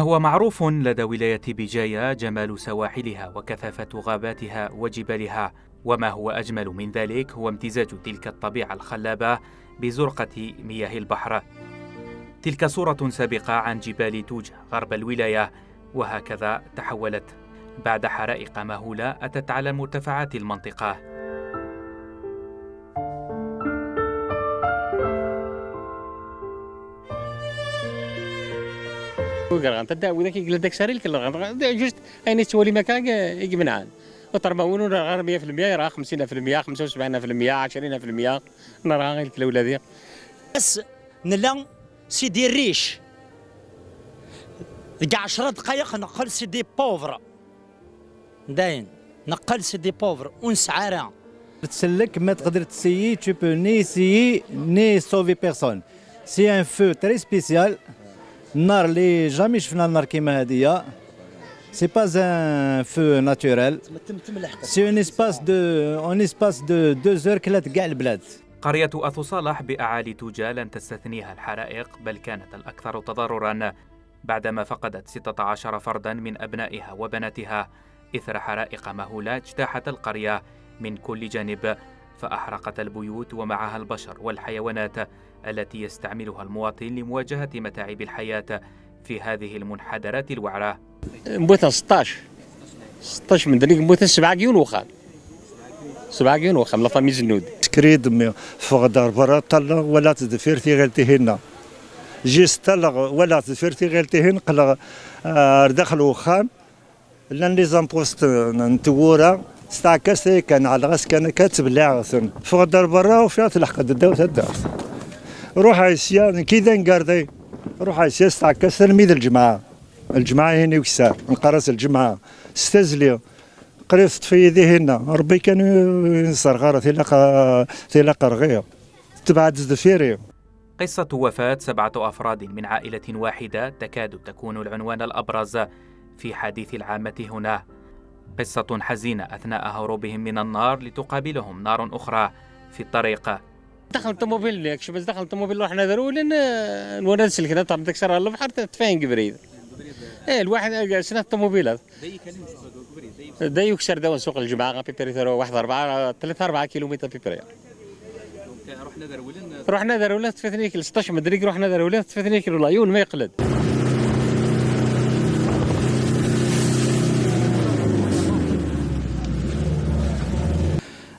هو معروف لدى ولاية بجاية جمال سواحلها وكثافة غاباتها وجبالها، وما هو أجمل من ذلك هو امتزاج تلك الطبيعة الخلابة بزرقة مياه البحر. تلك صورة سابقة عن جبال توجة غرب الولاية، وهكذا تحولت بعد حرائق مهولة أتت على مرتفعات المنطقة. وقرغنت داوي ذاك يقول داك ساري الكل جوست اين تولي مكان يجمنعان وتربون غير 100% راه 50% 75% 20% راه غير الولادي بس نلا سيدي الريش كاع 10 دقائق نقل سيدي بوفر داين نقل سيدي بوفر ونسعاره تسلك ما تقدر تسيي tu peux ni essayer ni sauver personne. C'est un feu très spécial. النار اللي جامي شفنا النار كيما هادية. C'est pas un feu naturel. C'est un espace de 2 heures كلات كاع البلاد. قرية أثو صالح بأعالي توجة لن تستثنيها الحرائق، بل كانت الأكثر تضرراً بعدما فقدت 16 فرداً من أبنائها وبناتها إثر حرائق مهولة اجتاحت القرية من كل جانب، فأحرقت البيوت ومعها البشر والحيوانات التي يستعملها المواطن لمواجهة متاعب الحياة في هذه المنحدرات الوعرة. مبوثا 16 من ذلك مبوثا 7 كيون وخام 7 كيون وخام لا فامي زنود تكريد فغدار برا طلع ولا تدفيرتي غيرتهن جيس طلع ولا تدفيرتي غيرتهن قلع دخل وخام لان لي زامبوست نتورا استعكس كان على غاس كان كاتب لاعثن فغدار برا وفيها تلحق الدوله الدارس روح عيسيا كذا نقاردي روح عيسيا استعكس تلميذ الجماعه هنا وكسار نقرس الجمعه استزلي قريت في ذهننا ربي كان ينصر غاره تلاقى رغيه تبعد زدفيري. قصة وفاة 7 أفراد من عائلة واحدة تكاد تكون العنوان الأبرز في حديث العامة هنا. قصة حزينة أثناء هروبهم من النار لتقابلهم نار أخرى في الطريق. دخل الطوموبيل ياك بس دخل الطوموبيل رحنا ضروري نورا نسلكنا طرد تكسر البحر تفاين قبريد. الواحد سنة الطوموبيلات دا يكسر دا سوق الجماعة بيبري ثرو 3-4 كيلومتر بيبري. رحنا ضروري تفثني كل 16 مدري رحنا ضروري تفثني كل العيون ما يقلد.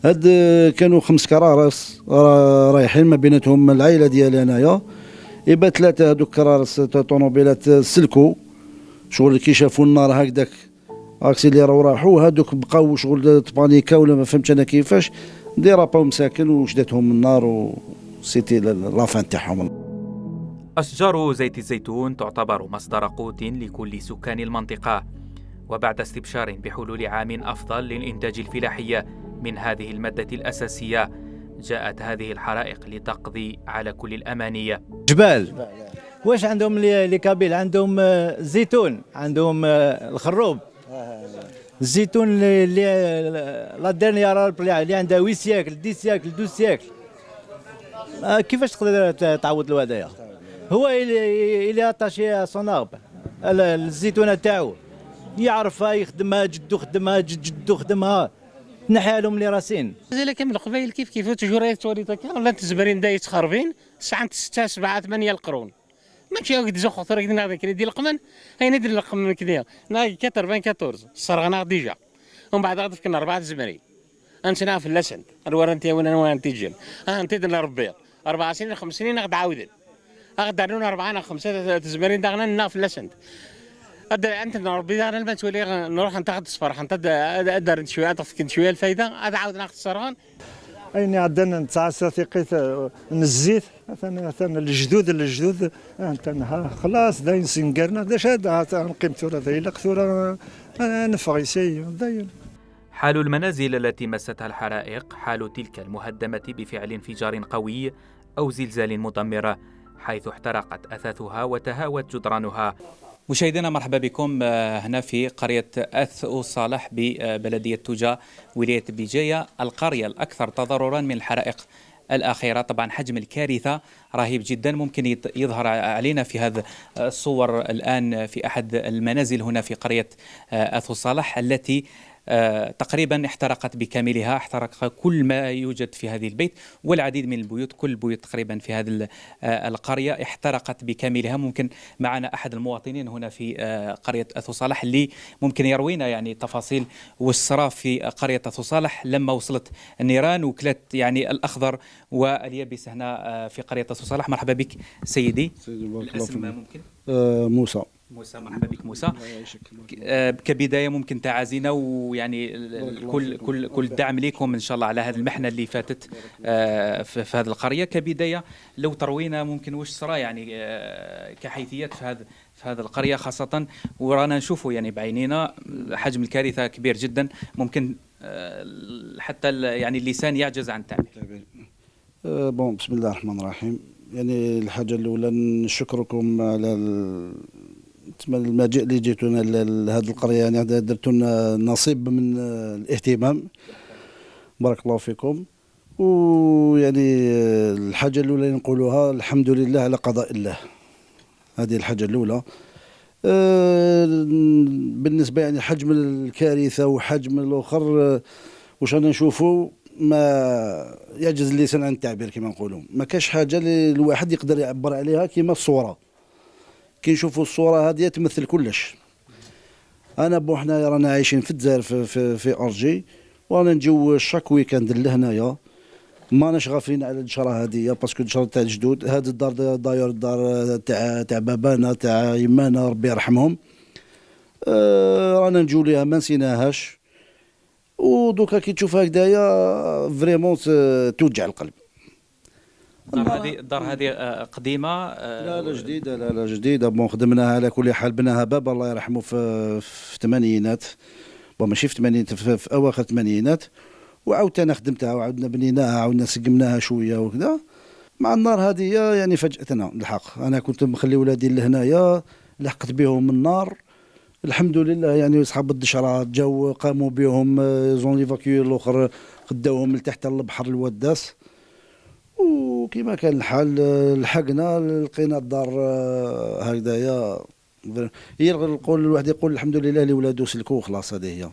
هاد كانوا 5 كرارس رايحين ما بيناتهم العائله ديالي انايا يبا 3 هادوك كرارس طوموبيلات سلكوا شغل كي شافوا النار هكذاك اكسيليرا وراحوا هادوك بقاو شغل تبانيكا ولا ما فهمتش انا كيفاش ديراباو مساكن وشدتهم النار وسيتي لافان تاعهم. أشجار زيت الزيتون تعتبر مصدر قوت لكل سكان المنطقة، وبعد استبشار بحلول عام أفضل للإنتاج الفلاحي من هذه المادة الأساسية جاءت هذه الحرائق لتقضي على كل الأماني. جبال واش عندهم لي كابيل عندهم زيتون عندهم الخروب الزيتون اللي لا ديرنيير اللي عندها 8 سياكل 10 سياكل 12 سياكل كيفاش تقدر تعوض له هذايا هو اللي اتاشي سون ارب الزيتونه تاعو يعرفها يخدمها جدو خدمها جدو خدمها نحيها لهم لي راسين زي كامل القبائل كيف تجوري تولي ولا تزبرين دايت خاربين ساعه 6 7 8 القرون ماشي هاك ديجا خطر كنا هذاك ديال القمن هاي ندير القمن كذا نا 94 صرغنا ديجا ومن بعد غادي فكنا 4 زمري انت في اللسند الورنتي وانا تيجن انت دنا ربي 4 سنين 5 سنين غاد عاودن غادرنا 4 5 زمرين داغنا في اللسند انت ربي دارنا ما تولي نروح نتاخذ الصفر انت دار شويه تفكن شويه الفايده عاد عاود ناخذ الصرغان اين عندنا نتاع ثقيت الزيت مثلا الجدود انت خلاص داين سنقرنا داش هذا نقيمتو هذا الا كثوره نفغيسي داين. حال المنازل التي مستها الحرائق حال تلك المهدمة بفعل انفجار قوي أو زلزال مدمر، حيث احترقت أثاثها وتهاوت جدرانها. مشاهدينا مرحبا بكم هنا في قرية أثو صالح ببلدية توجة ولاية بجاية، القرية الأكثر تضررا من الحرائق الأخيرة. طبعا حجم الكارثة رهيب جدا، ممكن يظهر علينا في هذه الصور الآن في أحد المنازل هنا في قرية أثو صالح التي تقريبا احترقت بكاملها، احترق كل ما يوجد في هذه البيت والعديد من البيوت، كل البيوت تقريبا في هذه القرية احترقت بكاملها. ممكن معنا أحد المواطنين هنا في قرية أثو صالح اللي ممكن يروينا يعني تفاصيل والصراف في قرية أثو صالح لما وصلت النيران وكلت يعني الأخضر واليابس هنا في قرية أثو صالح. مرحبا بك سيدي. الاسم ممكن؟ موسى. موسى، مرحبا بك موسى. كبدايه ممكن تعازينا ويعني كل الدعم لكم ان شاء الله على هذه المحنه اللي فاتت في هذه القريه. كبدايه لو تروينا ممكن واش صرا يعني كحيثيات في هذه القريه خاصه، ورانا نشوفوا يعني بعينينا حجم الكارثه كبير جدا، ممكن حتى يعني اللسان يعجز عن التعبير. بون بسم الله الرحمن الرحيم. يعني الحاجه الاولى نشكركم على المجيء اللي جيتونا لهذه القريه، يعني درتوا لنا نصيب من الاهتمام، بارك الله فيكم. ويعني الحاجه الاولى اللي نقولوها الحمد لله على قضاء الله، هذه الحاجه الاولى. بالنسبه يعني حجم الكارثه وحجم الاخر واش رانا نشوفوا، ما يعجز اللسان عن التعبير كما نقولوا. ما كاش حاجه اللي الواحد يقدر يعبر عليها كما الصوره. كي نشوفوا الصوره هذه تمثل كلش. انا حنايا رانا عايشين في الجزائر في ارجي، وانا نجيو شاك ويكاند لهنايا، ماناش غافلين على الدشره هذه باسكو الدشره تاع الجدود. هذه الدار داير الدار تاع بابانا تاع يمانا ربي يرحمهم. رانا نجيو ليها ما نسيناهاش، ودوكا كي تشوفها هكذايا فريمون توجع القلب. الدار هذه قديمه؟ لا جديده. لا جديده. بون خدمناها على كل حال، بناها بابا الله يرحمه في الثمانينات، بون ماشي في الثمانينات، في اواخر الثمانينات. وعاودت انا خدمتها وعاودنا بنيناها، عاودنا سقمناها شويه وكذا. مع النار هذه يعني فاجأتنا الحق. انا كنت مخلي ولادي لهنايا، لحقت بهم النار الحمد لله. يعني اصحاب الدشرات جاو قاموا بهم زون ليفاكيو، الاخر خداوهم لتحت البحر الوداس. وكما كان الحال لحقنا لقينا الدار هكذايا. هي نقول الواحد يقول الحمد لله اللي ولادو سلكوا وخلاص. هذه هي.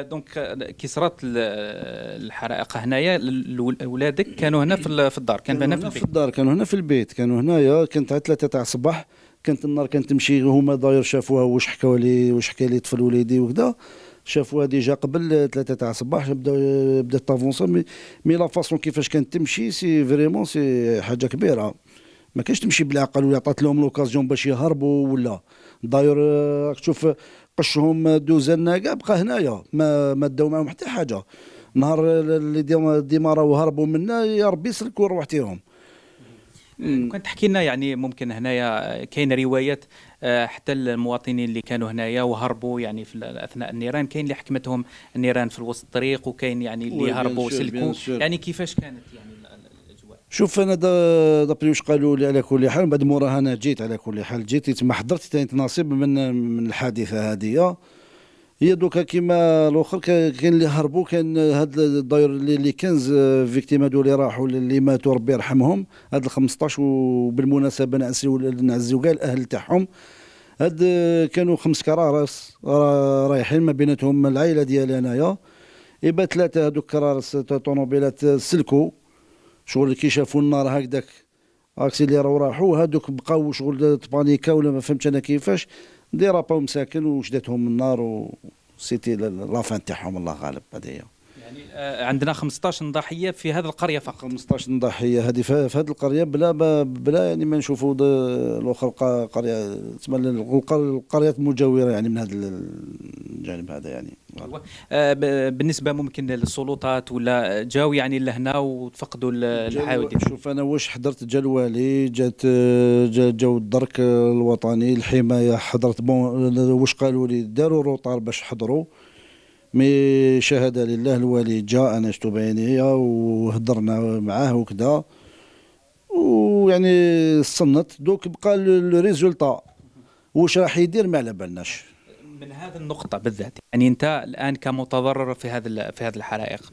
دونك كي صرات الحرائق هنايا ولادك كانوا هنا في الدار؟ كان هنا في البيت؟ في الدار، كانوا هنا في البيت، كانوا هنايا. كانت على 3 تاع الصباح، كانت النار كانت تمشي، هما داير شافوها واش حكاو لي، واش حكى لي طفل وليدي وكذا. شافوها ديجا قبل 3 تاع الصباح، بدات تافونسا. مي لا فاصون كيفاش كانت تمشي سي فريمون سي حاجه كبيره. ما كاش تمشي بالعقل، ولا عطات لهم لوكازيون باش يهربوا ولا داير. راك تشوف قشهم دوزنا كاع بقى هنايا، ما داو معاهم حتى حاجه. نهار اللي ديما راهو هربوا منا، يا ربي سلكوا روحتيهم. كنت تحكي لنا يعني ممكن هنايا كاين روايات حتى المواطنين اللي كانوا هنايا وهربوا يعني في اثناء النيران، كاين اللي حكمتهم النيران في الوسط الطريق، وكاين يعني اللي هربوا سلكوا. يعني كيفاش كانت يعني الاجواء؟ شوف انا دابري واش قالوا لي على كل حال، بعد موراها انا جيت على كل حال، جيت تما حضرت ثاني نصيب من الحادثه هذه. هي دوكا كيما الاخر كاين اللي هربوا، كان هاد الداير اللي 15 فيكتيم هادو اللي راحوا اللي ماتوا ربي يرحمهم، هاد ال 15. وبالمناسبه نعزيو كاع الاهل تاعهم. هاد كانوا 5 كرارس رايحين، ما بيناتهم العائله ديالي انايا. يبا 3 هادوك كرارس طوموبيلات سلكوا شغل كي شافوا النار هكذاك اكسيليرو راحوا. هادوك بقاو شغل تبانيكا ولا ما فهمتش انا كيفاش، ديراباو مساكن وشدتهم النار وسيتي لافان تاعهم الله غالب. هذه هي. يعني عندنا 15 ضحيه في هذه القريه فقط. 15 ضحيه هذه في هذه القريه، بلا يعني ما نشوفوا الاخر قريه تسمى القريات المجاوره يعني من هذا الجانب هذا يعني. بالنسبه ممكن للسلطات ولا جاو يعني لهنا وتفقدوا الحاوي؟ شوف انا واش حضرت، جا الوالي، جاو الدرك الوطني الحمايه، حضرت. بون واش قالوا لي داروا روطار باش حضروا، مي شهاده لله الوالي جاء، انا شفتو بعينيا وهضرنا معاه وكذا، ويعني صنت. دوك بقى الريزولتا واش راح يدير ما على بالناش. من هذه النقطة بالذات، يعني أنت الآن كمتضرر في هذه الحرائق،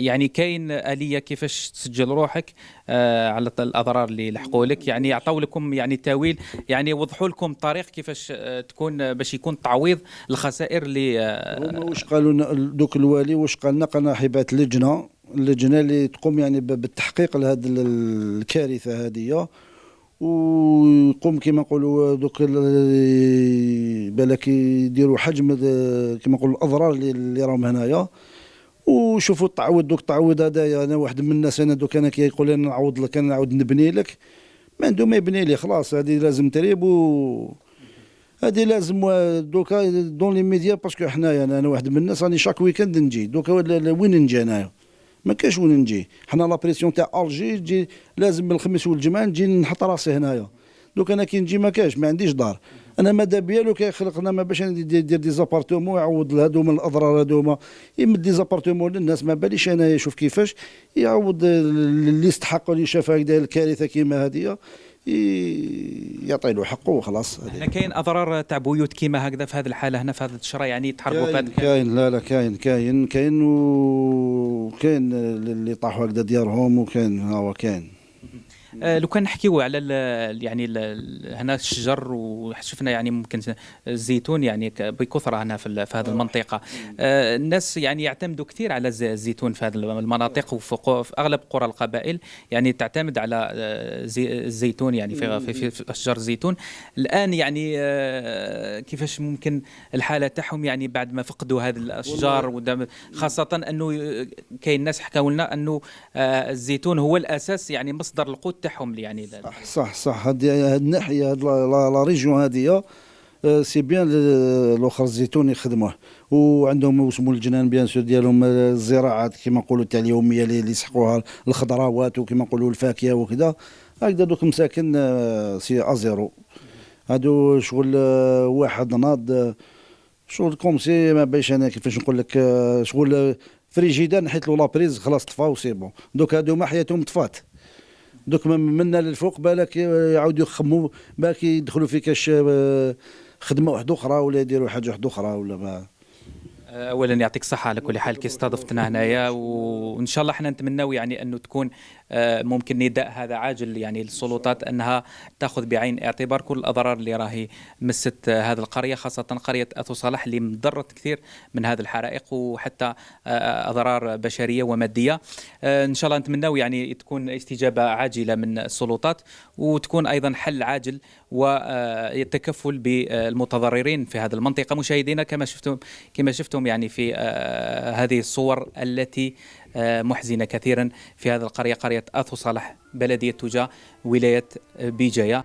يعني كاين آلية كيفاش تسجل روحك على الأضرار اللي لحقوا لك؟ يعني عطوا لكم يعني تاويل، يعني وضحوا لكم طريق كيفاش تكون باش يكون تعويض الخسائر اللي هما واش قالوا لنا دوك الوالي؟ واش قال لنا؟ قالنا حبات اللجنة اللي تقوم يعني بالتحقيق لهذه الكارثة هذه، ويقوم كما نقولوا دوك بالك يديروا حجم كما نقولوا الاضرار اللي راهم هنايا، وشوفوا التعويض. دوك التعويض هذايا انا واحد من الناس، انا دوك انا كيقول لي نعوض لك، انا نعاود نبني لك، ما عنده ما يبني لي، خلاص هذه لازم تريب، و هذه لازم دوكا دون لي ميديا، باسكو حنايا انا واحد من الناس راني شاك ويكند نجي دوكا، وين نجي انايا؟ ما كاش وين نجي، حنا لا بريسيون تاع الجي تجي لازم من الخميس والجمعه نجي نحط راسي هنايا، دوك انا كي نجي ما كاش، ما عنديش دار، انا ماذا بيا لو كيخلقنا ما باش ندير دي زابارتومون يعوض هذوما الاضرار هذوما، يمد دي زابارتومون للناس، ما باليش انا يشوف كيفاش يعوض اللي يستحق، اللي شاف هكذا الكارثه كيما هذه يعطي له حقه وخلاص. هنا كاين اضرار تاع بيوت كيما هكذا في هذه الحاله هنا في هذا الشرا، يعني تحرقوا في هذا كاين لا كاين وكاين اللي طاحوا هكذا ديارهم، وكاين هو كاين. لو كان نحكيو على يعني هنا الشجر، وشفنا يعني ممكن الزيتون يعني بكثره هنا في هذه المنطقه، الناس يعني يعتمدوا كثير على الزيتون في هذه المناطق، وفي اغلب قرى القبائل يعني تعتمد على الزيتون، يعني في اشجار الزيتون. الان يعني كيفاش ممكن الحاله تاعهم يعني بعد ما فقدوا هذه الاشجار، خاصه انه كاين ناس حكاوا لنا انه الزيتون هو الاساس، يعني مصدر القوت تاعهم يعني. صح هذه الناحيه لا ريجيون هذه سي بيان الاخر الزيتون يخدموه، وعندهم وسمو الجنان بيان سور ديالهم الزراعات كما نقولوا تاع اليوميه اللي يسحقوها، الخضروات وكما نقولوا الفاكهه وكذا، هكذا دوك مساكن سي ازيرو، هادو شغل واحد ناض شغل كومسي، ما بايش انا كيفاش نقول لك، شغل فريجيدار نحيت له لابريز خلاص طفا وسي بون، دوك هادو ما حياتهم طفات، دوك منا للفوق بالك يعاودوا يخموا، بالك يدخلوا في كاش خدمه واحده اخرى، ولا يديروا حاجه واحده اخرى ولا ما. اولا يعطيك الصحه على كل حال كي استضفتنا هنايا، وان شاء الله احنا نتمناو يعني انه تكون ممكن نداء هذا عاجل يعني للسلطات انها تاخذ بعين اعتبار كل الاضرار اللي راهي مست هذه القريه، خاصه قريه اثو صالح اللي مضرت كثير من هذه الحرائق، وحتى اضرار بشريه وماديه. ان شاء الله نتمناو يعني تكون استجابه عاجله من السلطات، وتكون ايضا حل عاجل والتكفل بالمتضررين في هذه المنطقه. مشاهدينا كما شفتم يعني في هذه الصور التي محزنة كثيرا في هذه القرية، قرية أثو صالح، بلدية توجا، ولاية بيجايا.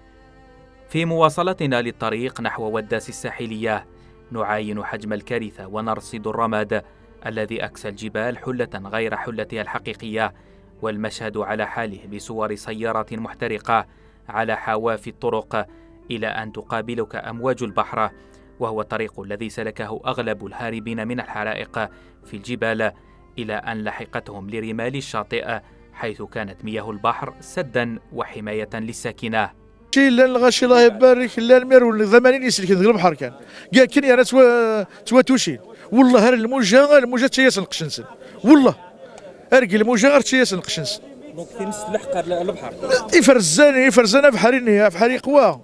في مواصلتنا للطريق نحو وداس الساحلية نعاين حجم الكارثة ونرصد الرماد الذي أكسى الجبال حلة غير حلتها الحقيقية، والمشهد على حاله بصور سيارات محترقة على حواف الطرق، إلى أن تقابلك أمواج البحر، وهو الطريق الذي سلكه أغلب الهاربين من الحرائق في الجبال، إلى أن لحقتهم لرمال الشاطئ، حيث كانت مياه البحر سدا وحماية للساكنة. شي لا الغاشي الله يبارك، لا المير والزمانين يسلك البحر كان كان يا توا توشين، والله الموجة تياس نقشنسن، والله ارقي الموجة غير تياس نقشنسن. دونك في نص الحق البحر يفرزاني بحري قوى،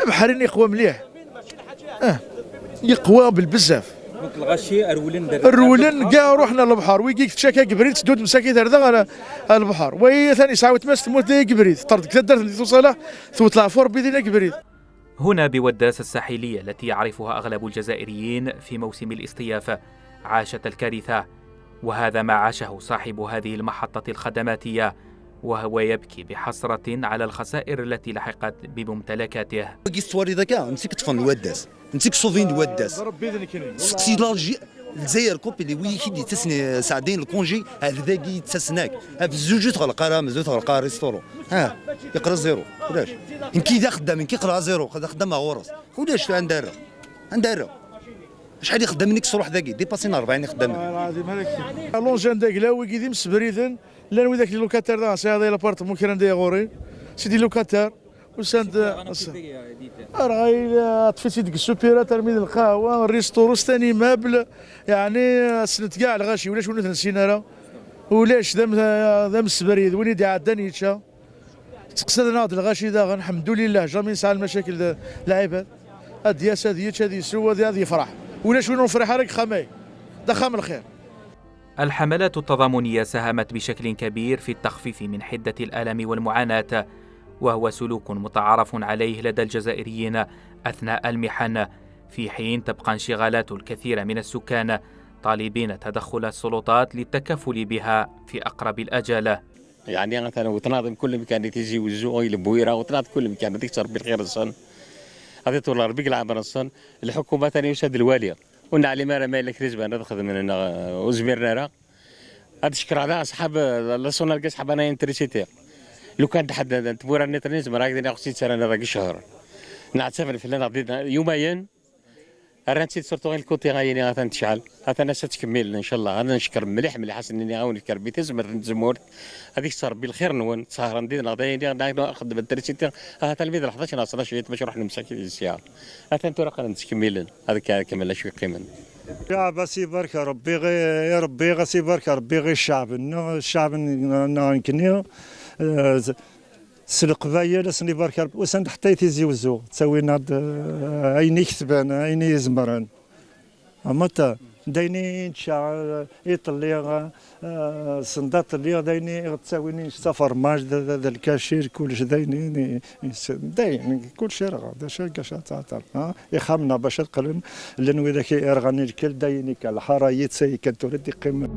بحري قوى مليح، يقوى بالبزاف. دونك الغاشي الرولن كاع روحنا للبحر، ويجيك تشاكا كبريت تدود مساكين هذا على البحر، وهي ثاني ساعه تمس تموت كبريت طرد كذا درت اللي توصلها ثوت فور بيدنا كبريت. هنا بوداس الساحلية التي يعرفها أغلب الجزائريين في موسم الاصطياف عاشت الكارثة، وهذا ما عاشه صاحب هذه المحطة الخدماتية، وهو يبكي بحسرة على الخسائر التي لحقت بممتلكاته. الصواري ذاك نسيك تفن الوداس، نسيك صوفين الوداس سكسي لالجي الجزائر كوبي اللي ويكي تسني ساعدين الكونجي هذا ذاكي تسناك في الزوج تغلق راه مزوج تغلق ريستورون يقرا زيرو علاش يمكن اذا خدام يمكن يقرا زيرو خدام غورس علاش عندها شحال يخدم منك صروح ذاكي ديباسينا 40 يخدم لونجان داك لا ويكي مسبريدن لا وذاك لوكاتير دا سي هذا لابارتمون كيران دي غوري سيدي لوكاتير وساند راهي طفيتي ديك السوبيرات ترميد القهوه الريستوروس ثاني مابل يعني سنت كاع الغاشي ولاش ولات نسينا راه ولاش ذم السبريد وين يدي عداني يتشا تقصدنا هذا الغاشي ذا الحمد لله جامي نسعى المشاكل العباد هذه هذه هذه سوا هذه يفرح ولاش وين نفرح راك خامي دا خام الخير. الحملات التضامنية ساهمت بشكل كبير في التخفيف من حدة الآلام والمعاناة، وهو سلوك متعارف عليه لدى الجزائريين أثناء المحن، في حين تبقى انشغالات الكثير من السكان طالبين تدخل السلطات للتكفل بها في أقرب الأجال. يعني مثلا وتناظم كل مكان تيجي وزو البويره وتناظم كل مكان تكسر بالخير الصن هذا طول ربيع العام الصن الحكومه ثاني يشهد الواليه ونعلي ما مالك رزبان ناخذ من وزميرنا هذا شكر على اصحاب الصون اصحاب انا انتريسيتي لو كان تحدد تبورا نترنيز مراك دي ناخذ سنه راك شهر نعتبر في لنا يومين رانتي صرتو غير الكوتي غايني غاتا تشعل هذا ناس تكمل ان شاء الله. انا نشكر مليح حسن اني غاوني كربي تزمر نزمور هذيك صار بالخير نون سهره ندير نغدي ناخذ بالتريسيتي هذا تلميذ 11 ناصر شويه باش نروح نمسك السياره هذا انت راه نتكمل هذا كمل شويه قيمه يا بس يبارك ربي غير يا ربي غير يبارك ربي غير الشعب نكنيو القبايل سني بارك ربي وسند حتى يتزوزو تسوي ناض عيني كتبان عيني يزمران اما تا دايني نشا يطلي صندات اللي دايني تساويني سفر ماج ذا الكاشير كلش دايني كل شيء راه هذا شيء كاش تاع يخمنا باش القلن لان ذاك يرغني الكل دايني كالحرايت سي كنتو ردي قيمه.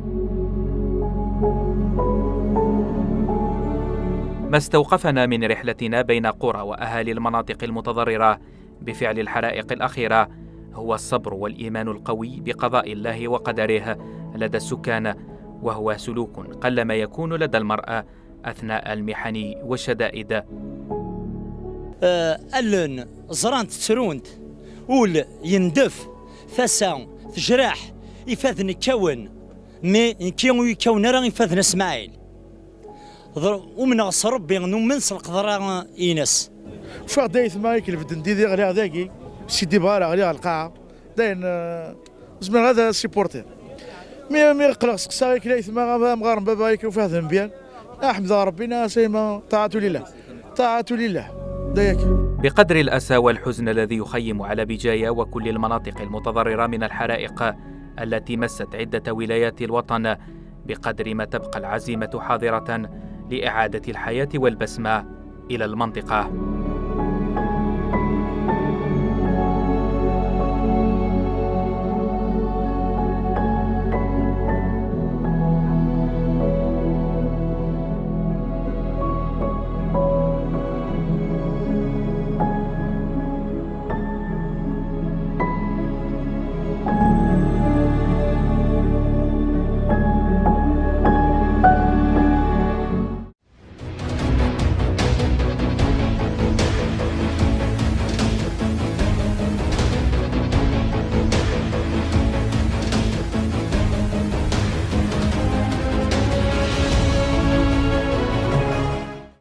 ما استوقفنا من رحلتنا بين قرى وأهالي المناطق المتضررة بفعل الحرائق الأخيرة هو الصبر والإيمان القوي بقضاء الله وقدره لدى السكان، وهو سلوك قلما يكون لدى المرأة أثناء المحن والشدائد. ألن زرانت ترونت ول يندف فسا تجراح يفاذن كون مي كيو يكون راه يفاذن اسماعيل ومن غصر ربي من سلق ضرا ينس فدايت مايك البدن دي غير هذاكي سيدي بارا غير القاعه داين زعما هذا سيبورتير مي قلق سقسايك ليث ما مغارم بابايك وفاه مبيان احمد ربنا سيما طاعه لله طاعه لله دايك. بقدر الأسى والحزن الذي يخيم على بجاية وكل المناطق المتضررة من الحرائق التي مست عدة ولايات الوطن، بقدر ما تبقى العزيمة حاضرة لإعادة الحياة والبسمة إلى المنطقة.